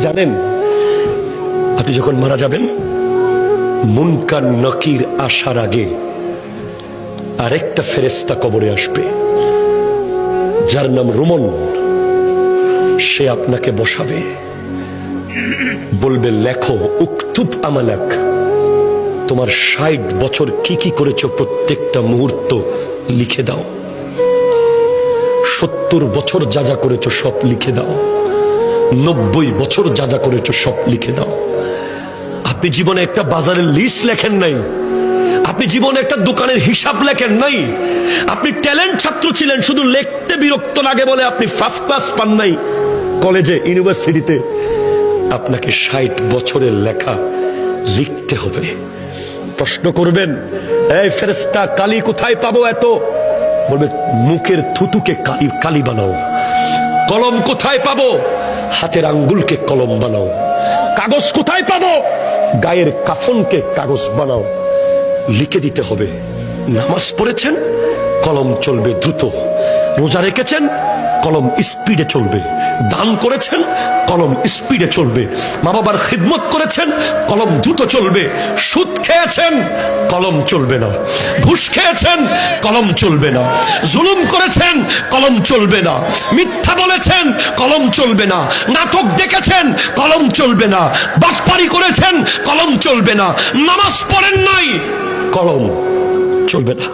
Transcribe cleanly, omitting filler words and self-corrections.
জানেন আপনি যখন মারা যাবেন মুনকার নকির আসার আগে আরেকটা ফেরেশতা কবরে আসবে যার নাম রুমন। সে আপনাকে বসাবে, বলবে লেখো উকতুব আমালাক, তোমার ৬০ বছর কি কি করেছো প্রত্যেকটা মুহূর্ত লিখে দাও। ৭০ বছর যা যা করেছো সব লিখে দাও। ৯০ বছর যা যা করেছো সব লিখে দাও। আপনি জীবনে একটা বাজারের লিস্ট লেখেন নাই, আপনি জীবনে একটা দোকানের হিসাব লেখেন নাই, আপনি ট্যালেন্ট ছাত্র ছিলেন, শুধু লিখতে বিরক্ত লাগে বলে আপনি ফার্স্ট ক্লাস পান নাই কলেজে ইউনিভার্সিটিতে। আপনাকে ৬০ বছরের লেখা লিখতে হবে। প্রশ্ন করবেন, এই ফেরেশতা কালি কোথায় পাবো এত? বলবে মুখের থুতুকে কালি বানাও। কলম কোথায় পাবো? হাতের আঙ্গুলকে কলম বানাও। কাগজ কোথায় পাবো? গায়ের কাফনকে কাগজ বানাও। লিখে দিতে হবে। নামাজ পড়েছেন, কলম চলবে দ্রুত। রোজা রেখেছেন, কলম স্পিডে চলবে। দান করেছেন, কলম স্পিডে চলবে। মা বাবার খিদমত করেছেন, কলম দ্রুত চলবে। সুদ খেয়েছেন, কলম চলবে না। ঘুষ খেয়েছেন, কলম চলবে না। জুলুম করেছেন, কলম চলবে না। মিথ্যা বলেছেন, কলম চলবে না। নাটক দেখেছেন, কলম চলবে না। বাটপারি করেছেন, কলম চলবে না। নামাজ পড়েন নাই, কলম চলবে না।